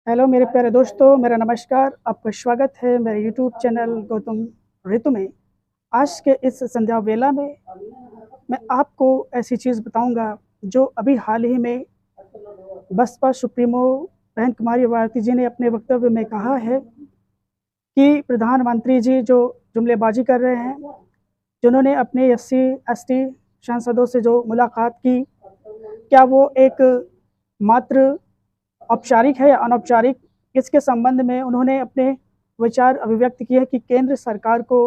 Hello मेरे प्यारे दोस्तों, मेरा नमस्कार। आपका स्वागत है मेरे यूट्यूब चैनल गौतम ऋतु में। आज के इस संध्या वेला में मैं आपको ऐसी चीज़ बताऊंगा जो अभी हाल ही में बसपा सुप्रीमो बहन कुमारी वायती जी ने अपने वक्तव्य में कहा है कि प्रधानमंत्री जी जो जुमलेबाजी कर रहे हैं, जिन्होंने अपने एससी एसटी सांसदों से जो मुलाकात की, क्या वो एक मात्र औपचारिक है या अनौपचारिक, इसके संबंध में उन्होंने अपने विचार अभिव्यक्त किए कि केंद्र सरकार को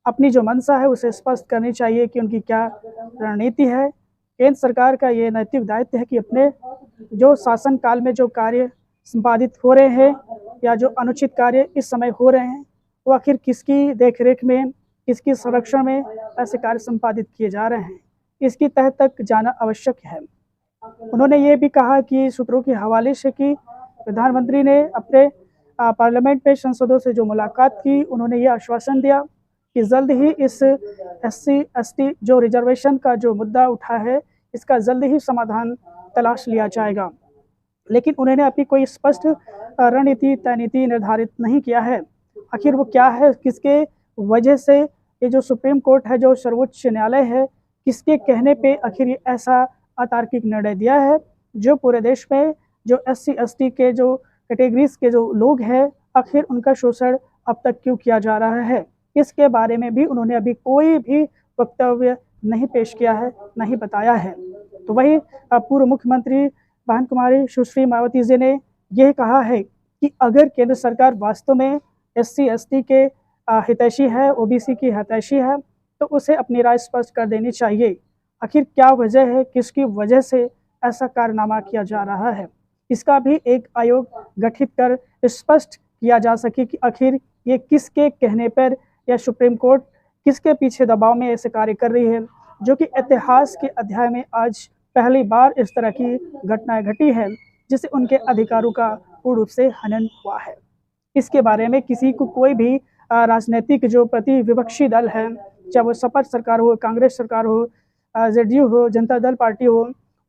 अपनी जो मंशा है उसे स्पष्ट करनी चाहिए कि उनकी क्या रणनीति है। केंद्र सरकार का ये नैतिक दायित्व है कि अपने जो शासन काल में जो कार्य संपादित हो रहे हैं या जो अनुचित कार्य इस समय हो रहे हैं, वो आखिर किसकी देखरेख में, किसकी संरक्षण में ऐसे कार्य संपादित किए जा रहे हैं, इसकी तह तक जाना आवश्यक है। उन्होंने ये भी कहा कि सूत्रों के हवाले से कि प्रधानमंत्री ने अपने पार्लियामेंट में सांसदों से जो मुलाकात की, उन्होंने ये आश्वासन दिया कि जल्द ही इस एससी एसटी जो रिजर्वेशन का जो मुद्दा उठा है, इसका जल्द ही समाधान तलाश लिया जाएगा। लेकिन उन्होंने अभी कोई स्पष्ट रणनीति तयनीति निर्धारित नहीं किया है। आखिर वो क्या है, किसके वजह से ये जो सुप्रीम कोर्ट है, जो सर्वोच्च न्यायालय है, किसके कहने पे आखिर ये ऐसा अतार्किक निर्णय दिया है जो पूरे देश में जो एससी एसटी के जो कैटेगरीज के जो लोग हैं, आखिर उनका शोषण अब तक क्यों किया जा रहा है, इसके बारे में भी उन्होंने अभी कोई भी वक्तव्य नहीं पेश किया है, नहीं बताया है। तो वही पूर्व मुख्यमंत्री बहन कुमारी सुश्री मायावती जी ने यह कहा है कि अगर केंद्र सरकार वास्तव में एससी एसटी के हितैषी है, ओबीसी की हितैषी है, तो उसे अपनी राय स्पष्ट कर देनी चाहिए। आखिर क्या वजह है, किसकी वजह से ऐसा कारनामा किया जा रहा है, इसका भी एक आयोग गठित कर स्पष्ट किया जा सके कि आखिर ये किसके कहने पर या सुप्रीम कोर्ट किसके पीछे दबाव में ऐसे कार्य कर रही है, जो कि इतिहास के अध्याय में आज पहली बार इस तरह की घटनाएं घटी है जिससे उनके अधिकारों का पूर्ण रूप से हनन हुआ है। इसके बारे में किसी को कोई भी राजनीतिक जो प्रतिविपक्षी दल है, चाहे वो सपा सरकार हो, कांग्रेस सरकार हो, जेडीयू हो, जनता दल पार्टी हो,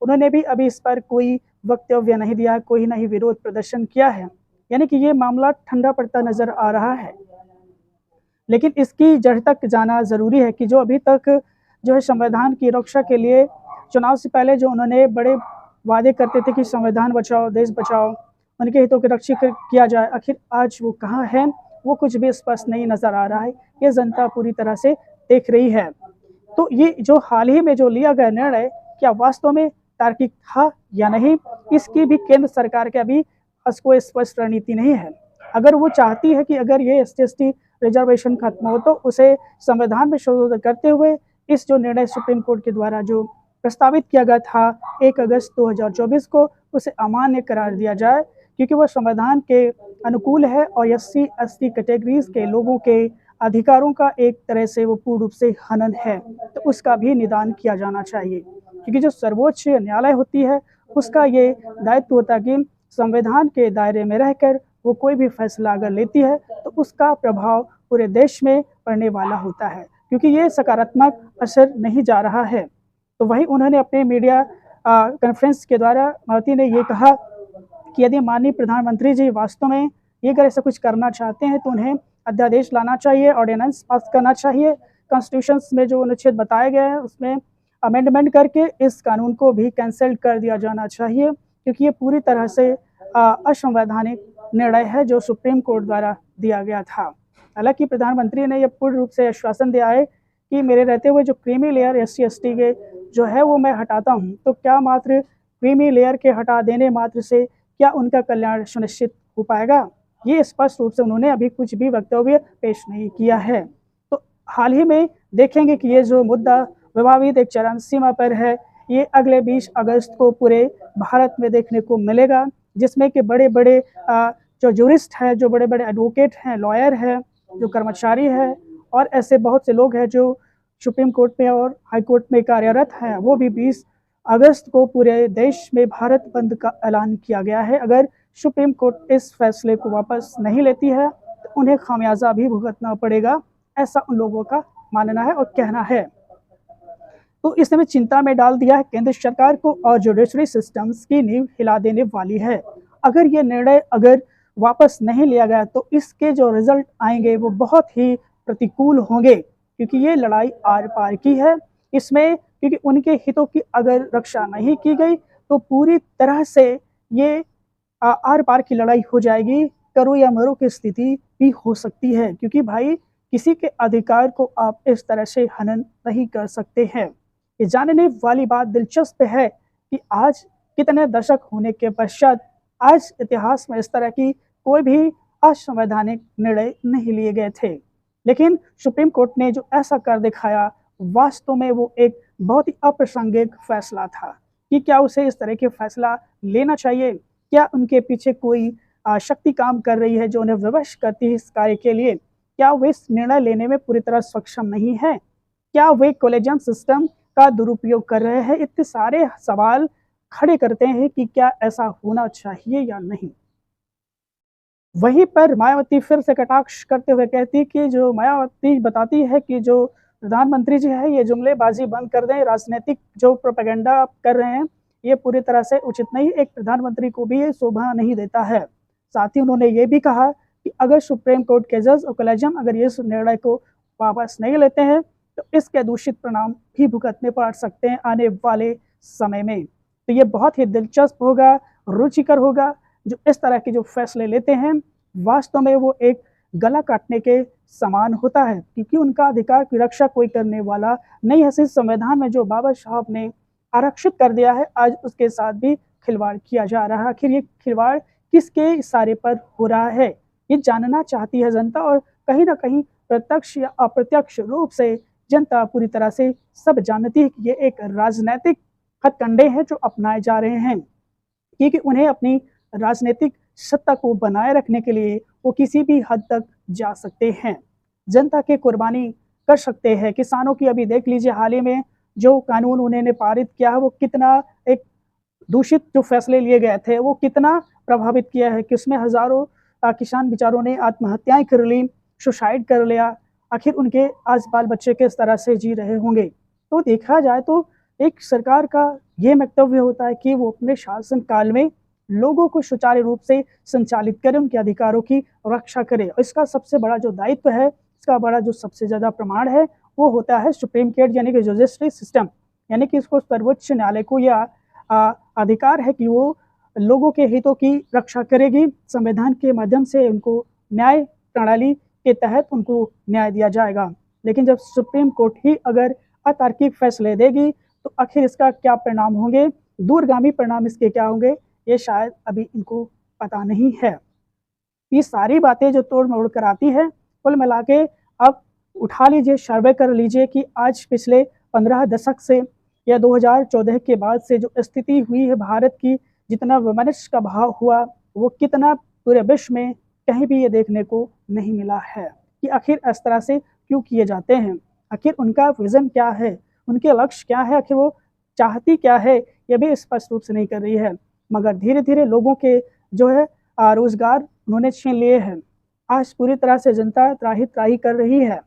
उन्होंने भी अभी इस पर कोई वक्तव्य नहीं दिया, कोई नहीं विरोध प्रदर्शन किया है। यानी कि ये मामला ठंडा पड़ता नजर आ रहा है। लेकिन इसकी जड़ तक जाना जरूरी है कि जो अभी तक जो है संविधान की रक्षा के लिए चुनाव से पहले जो उन्होंने बड़े वादे करते थे कि संविधान बचाओ, देश बचाओ, उनके हितों की रक्षा किया जाए, आखिर आज वो कहाँ है, वो कुछ भी स्पष्ट नहीं नजर आ रहा है। ये जनता पूरी तरह से देख रही है। तो ये जो हाल ही में जो लिया गया निर्णय, क्या वास्तव में तार्किक था या नहीं, इसकी भी केंद्र सरकार के अभी कोई स्पष्ट रणनीति नहीं है। अगर वो चाहती है कि अगर ये एसटी एसटी रिजर्वेशन खत्म हो, तो उसे संविधान में संशोधन करते हुए इस जो निर्णय सुप्रीम कोर्ट के द्वारा जो प्रस्तावित किया गया था 1 अगस्त 2024 को, उसे अमान्य करार दिया जाए, क्योंकि वह संविधान के अनुकूल है और एससी एसटी कैटेगरीज के लोगों के अधिकारों का एक तरह से वो पूर्ण रूप से हनन है। तो उसका भी निदान किया जाना चाहिए, क्योंकि जो सर्वोच्च न्यायालय होती है उसका ये दायित्व होता है कि संविधान के दायरे में रहकर वो कोई भी फैसला अगर लेती है तो उसका प्रभाव पूरे देश में पड़ने वाला होता है, क्योंकि ये सकारात्मक असर नहीं जा रहा है। तो वही उन्होंने अपने मीडिया कॉन्फ्रेंस के द्वारा मायावती ने ये कहा कि यदि माननीय प्रधानमंत्री जी वास्तव में ये अगर ऐसा कुछ करना चाहते हैं तो उन्हें अध्यादेश लाना चाहिए, ऑर्डिनेंस पास करना चाहिए, कॉन्स्टिट्यूशन में जो अनुच्छेद बताए गए हैं उसमें अमेंडमेंट करके इस कानून को भी कैंसिल कर दिया जाना चाहिए, क्योंकि ये पूरी तरह से असंवैधानिक निर्णय है जो सुप्रीम कोर्ट द्वारा दिया गया था। हालांकि प्रधानमंत्री ने यह पूर्ण रूप से आश्वासन दिया है कि मेरे रहते हुए जो क्रीमी लेयर एससी एसटी के जो है वो मैं हटाता हूँ, तो क्या मात्र क्रीमी लेयर के हटा देने मात्र से क्या उनका कल्याण सुनिश्चित हो पाएगा? ये स्पष्ट रूप से उन्होंने अभी कुछ भी वक्तव्य पेश नहीं किया है। तो हाल ही में देखेंगे कि ये जो मुद्दा विवादित एक चरम सीमा पर है, ये अगले 20 अगस्त को पूरे भारत में देखने को मिलेगा, जिसमें कि बड़े बड़े जो जूरिस्ट हैं, जो बड़े बड़े एडवोकेट हैं, लॉयर हैं, जो कर्मचारी हैं और ऐसे बहुत से लोग हैं जो सुप्रीम कोर्ट में और हाई कोर्ट में कार्यरत हैं, वो भी 20 अगस्त को पूरे देश में भारत बंद का ऐलान किया गया है। अगर सुप्रीम कोर्ट इस फैसले को वापस नहीं लेती है तो उन्हें खामियाजा भी भुगतना पड़ेगा, ऐसा उन लोगों का मानना है और कहना है। तो इस समय चिंता में डाल दिया है केंद्र सरकार को और जुडिशरी सिस्टम्स की नींव हिला देने वाली है। अगर ये निर्णय अगर वापस नहीं लिया गया तो इसके जो रिजल्ट आएंगे वो बहुत ही प्रतिकूल होंगे, क्योंकि ये लड़ाई आर पार की है। इसमें क्योंकि उनके हितों की अगर रक्षा नहीं की गई तो पूरी तरह से ये आर पार की लड़ाई हो जाएगी, करो या मरो की स्थिति भी हो सकती है, क्योंकि भाई किसी के अधिकार को आप इस तरह से हनन नहीं कर सकते हैं। ये जानने वाली बात दिलचस्प है कि आज कितने दशक होने के पश्चात आज इतिहास में इस तरह की कोई भी असंवैधानिक निर्णय नहीं लिए गए थे, लेकिन सुप्रीम कोर्ट ने जो ऐसा कर दिखाया वास्तव में वो एक बहुत ही अप्रासंगिक फैसला था कि क्या उसे इस तरह के फैसला लेना चाहिए। क्या उनके पीछे कोई शक्ति काम कर रही है जो उन्हें विवश करती है इस कार्य के लिए? क्या वे इस निर्णय लेने में पूरी तरह सक्षम नहीं है? क्या वे कोलेजियम सिस्टम का दुरुपयोग कर रहे हैं? इतने सारे सवाल खड़े करते हैं कि क्या ऐसा होना चाहिए या नहीं। वहीं पर मायावती फिर से कटाक्ष करते हुए कहती कि जो मायावती बताती है कि जो प्रधानमंत्री जी है ये जुमलेबाजी बंद कर दें, राजनीतिक जो प्रोपेगेंडा आप कर रहे हैं ये पूरी तरह से उचित नहीं, एक प्रधानमंत्री को भी ये शोभा नहीं देता है। साथ ही उन्होंने ये भी कहा कि अगर सुप्रीम कोर्ट के जज और कॉलेजियम अगर इस निर्णय को वापस नहीं लेते हैं तो इसके दूषित परिणाम भी भुगतने पड़ सकते हैं आने वाले समय में। तो ये बहुत ही दिलचस्प होगा, रुचिकर होगा। जो इस तरह के जो फैसले लेते हैं वास्तव में वो एक गला काटने के समान होता है, क्योंकि उनका अधिकार की रक्षा कोई करने वाला नहीं है। सिर्फ संविधान में जो बाबा साहब ने आरक्षित कर दिया है आज उसके साथ भी खिलवाड़ किया जा रहा है। आखिर ये खिलवाड़ किसके इशारे पर हो रहा है ये जानना चाहती है जनता, और कहीं ना कहीं प्रत्यक्ष या अप्रत्यक्ष रूप से जनता पूरी तरह से सब जानती है कि ये एक राजनीतिक हथकंडे हैं जो अपनाए जा रहे हैं, क्योंकि उन्हें अपनी राजनीतिक सत्ता को बनाए रखने के लिए वो किसी भी हद तक जा सकते हैं, जनता की कुर्बानी कर सकते हैं। किसानों की अभी देख लीजिए हाल ही में जो कानून उन्होंने पारित किया है वो कितना एक दूषित जो फैसले लिए गए थे वो कितना प्रभावित किया है कि उसमें हजारों किसान बेचारों ने आत्महत्याएं कर ली, सुसाइड कर लिया। आखिर उनके आज बाल बच्चे किस तरह से जी रहे होंगे। तो देखा जाए तो एक सरकार का ये वक्तव्य होता है कि वो अपने शासन काल में लोगों को सुचारू रूप से संचालित करे, उनके अधिकारों की रक्षा करे। और इसका सबसे बड़ा जो दायित्व है, इसका बड़ा जो सबसे ज़्यादा प्रमाण है वो होता है सुप्रीम कोर्ट यानी कि जुडिशरी सिस्टम, यानी कि इसको सर्वोच्च न्यायालय को यह अधिकार है कि वो लोगों के हितों की रक्षा करेगी। संविधान के माध्यम से उनको न्याय प्रणाली के तहत उनको न्याय दिया जाएगा। लेकिन जब सुप्रीम कोर्ट ही अगर अतार्किक फैसले देगी तो आखिर इसका क्या परिणाम होंगे, दूरगामी परिणाम इसके क्या होंगे, ये शायद अभी इनको पता नहीं है। ये सारी बातें जो तोड़ मरोड़ कर आती है कुल मिला के अब उठा लीजिए, सर्वे कर लीजिए कि आज पिछले 15 दशक से या 2014 के बाद से जो स्थिति हुई है भारत की, जितना वैमनस्य का भाव हुआ वो कितना पूरे विश्व में कहीं भी ये देखने को नहीं मिला है कि आखिर इस तरह से क्यों किए जाते हैं, आखिर उनका विजन क्या है, उनके लक्ष्य क्या है, आखिर वो चाहती क्या है, ये भी स्पष्ट रूप से नहीं कर रही है। मगर धीरे धीरे लोगों के जो है रोजगार उन्होंने छीन लिए हैं। आज पूरी तरह से जनता त्राही त्राही कर रही है।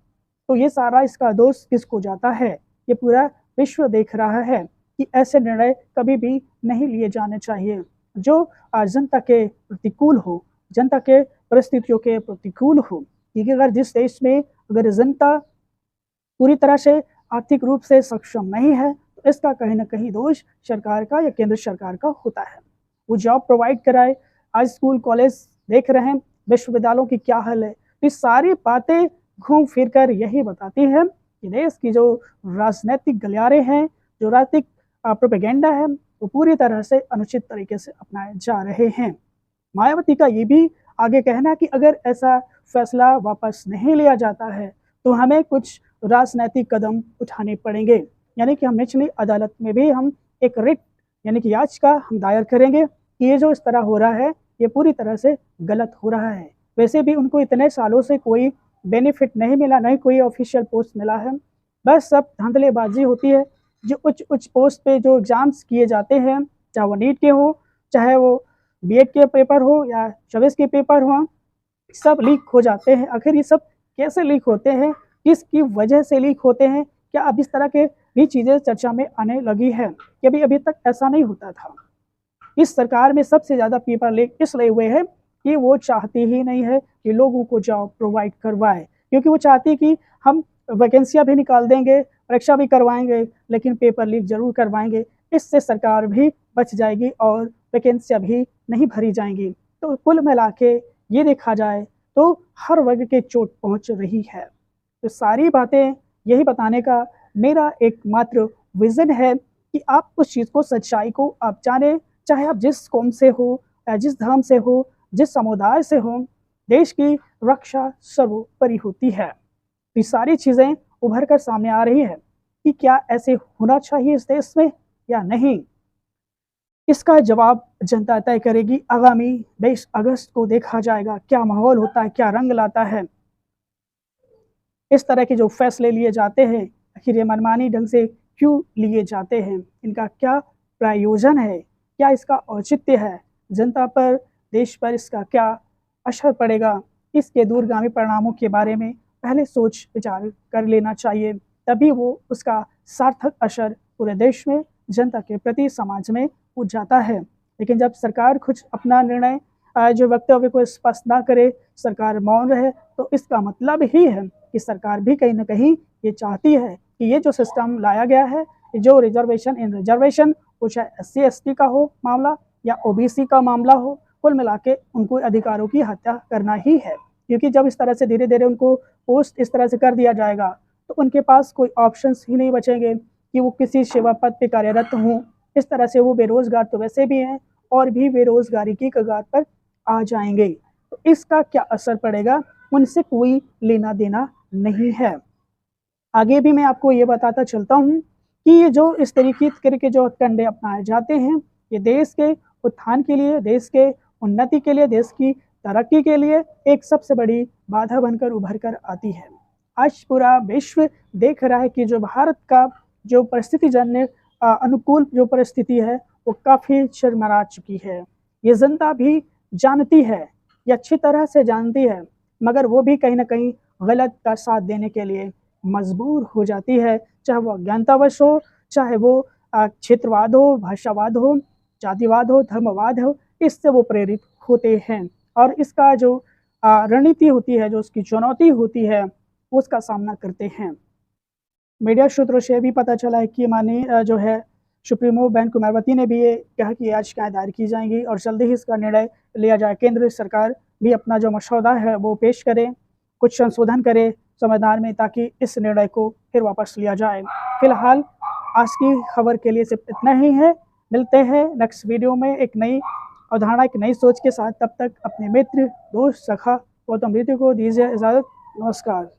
तो ये सारा इसका दोष किसको जाता है, ये पूरा विश्व देख रहा है कि ऐसे निर्णय कभी भी नहीं लिए जाने चाहिए जो जनता के प्रतिकूल हो, जनता के परिस्थितियों के प्रतिकूल हो। क्योंकि अगर जिस देश में अगर जनता पूरी तरह से आर्थिक रूप से सक्षम नहीं है तो इसका कहीं ना कहीं दोष सरकार का या केंद्र सरकार का होता है। वो जॉब प्रोवाइड कराए, आज स्कूल कॉलेज देख रहे हैं, विश्वविद्यालयों की क्या हाल है। तो ये सारी बातें घूम फिर कर यही बताती है कि देश की जो राजनीतिक गलियारे हैं, जो राजनीतिक प्रोपेगेंडा है वो पूरी तरह से अनुचित तरीके से अपनाए जा रहे हैं। मायावती का ये भी आगे कहना कि अगर ऐसा फैसला वापस नहीं लिया जाता है तो हमें कुछ राजनीतिक कदम उठाने पड़ेंगे, यानी कि हम निचली अदालत में भी हम एक रिट यानी कि याचिका हम दायर करेंगे कि ये जो इस तरह हो रहा है ये पूरी तरह से गलत हो रहा है। वैसे भी उनको इतने सालों से कोई बेनिफिट नहीं मिला, नहीं कोई ऑफिशियल पोस्ट मिला है, बस सब धांधलेबाजी होती है। जो उच्च उच्च पोस्ट पे जो एग्ज़ाम्स किए जाते हैं, चाहे वो नीट के हो, चाहे वो बीएड के पेपर हो या चॉइस के पेपर हो, सब लीक हो जाते हैं। आखिर ये सब कैसे लीक होते हैं, किसकी वजह से लीक होते हैं, क्या अब इस तरह के भी चीज़ें चर्चा में आने लगी है कि अभी तक ऐसा नहीं होता था। इस सरकार में सबसे ज़्यादा पेपर लीक इसलिए हुए हैं कि वो चाहती ही नहीं है कि लोगों को जॉब प्रोवाइड करवाए, क्योंकि वो चाहती कि हम वैकेंसियाँ भी निकाल देंगे, परीक्षा भी करवाएंगे, लेकिन पेपर लीक ज़रूर करवाएंगे। इससे सरकार भी बच जाएगी और वैकेंसियाँ भी नहीं भरी जाएंगी। तो कुल मिला के ये देखा जाए तो हर वर्ग के चोट पहुंच रही है। तो सारी बातें यही बताने का मेरा एकमात्र विज़न है कि आप उस चीज़ को, सच्चाई को आप जानें, चाहे आप जिस कौम से हो या जिस धर्म से हो, जिस समुदाय से हो, देश की रक्षा सर्वोपरि होती है। ये सारी चीज़ें उभर कर सामने आ रही हैं कि क्या ऐसे होना चाहिए इस देश में या नहीं। इसका जवाब जनता तय करेगी। आगामी 22 अगस्त को देखा जाएगा क्या माहौल होता है, क्या रंग लाता है। इस तरह के जो फैसले लिए जाते हैं, आखिर ये मनमानी ढंग से क्यों लिए जाते हैं, इनका क्या प्रयोजन है, क्या इसका औचित्य है, जनता पर, देश पर इसका क्या असर पड़ेगा, इसके दूरगामी परिणामों के बारे में पहले सोच विचार कर लेना चाहिए। तभी वो उसका सार्थक असर पूरे देश में, जनता के प्रति, समाज में हो जाता है। लेकिन जब सरकार कुछ अपना निर्णय जो वक्तव्य को स्पष्ट ना करे, सरकार मौन रहे, तो इसका मतलब ही है कि सरकार भी कहीं ना कहीं ये चाहती है कि ये जो सिस्टम लाया गया है, जो रिजर्वेशन इन रिजर्वेशन, वो चाहे SC ST का हो मामला या OBC का मामला हो, कुल मिला के उनको अधिकारों की हत्या करना ही है। क्योंकि जब इस तरह से धीरे धीरे उनको पोस्ट इस तरह से कर दिया जाएगा तो उनके पास कोई ऑप्शंस ही नहीं बचेंगे कि वो किसी सेवा पद पे कार्यरत हों। इस तरह से वो बेरोजगार तो वैसे भी हैं और भी बेरोजगारी की कगार पर आ जाएंगे। तो इसका क्या असर पड़ेगा, उनसे कोई लेना देना नहीं है। आगे भी मैं आपको ये बताता चलता हूँ कि ये जो इस तरीके के जो कंडे अपनाए जाते हैं, ये देश के उत्थान के लिए, देश के उन्नति के लिए, देश की तरक्की के लिए एक सबसे बड़ी बाधा बनकर उभर कर आती है। आज पूरा विश्व देख रहा है कि जो भारत का जो परिस्थितिजन्य अनुकूल जो परिस्थिति है वो काफ़ी चरमरा चुकी है। ये जनता भी जानती है, ये अच्छी तरह से जानती है, मगर वो भी कहीं ना कहीं गलत का साथ देने के लिए मजबूर हो जाती है। चाहे वो अज्ञानतावश हो, चाहे वो क्षेत्रवाद हो, भाषावाद हो, जातिवाद हो, धर्मवाद हो, इससे वो प्रेरित होते हैं और इसका जो रणनीति होती है, जो उसकी चुनौती होती है, उसका सामना करते हैं। मीडिया सूत्रों से भी पता चला है कि माननीय जो है सुप्रीमो बेन कुमारवती ने भी ये कहा कि याचिकाएं दायर की जाएंगी और जल्दी ही इसका निर्णय लिया जाए। केंद्र सरकार भी अपना जो मसौदा है वो पेश करे, कुछ संशोधन करे संविधान में, ताकि इस निर्णय को फिर वापस लिया जाए। फिलहाल आज की खबर के लिए सिर्फ इतना ही है। मिलते हैं नेक्स्ट वीडियो में एक नई अवधारणा, एक नई सोच के साथ। तब तक अपने मित्र, दोस्त, सखा गौतम ऋतु को दीजिए इजाज़त। नमस्कार।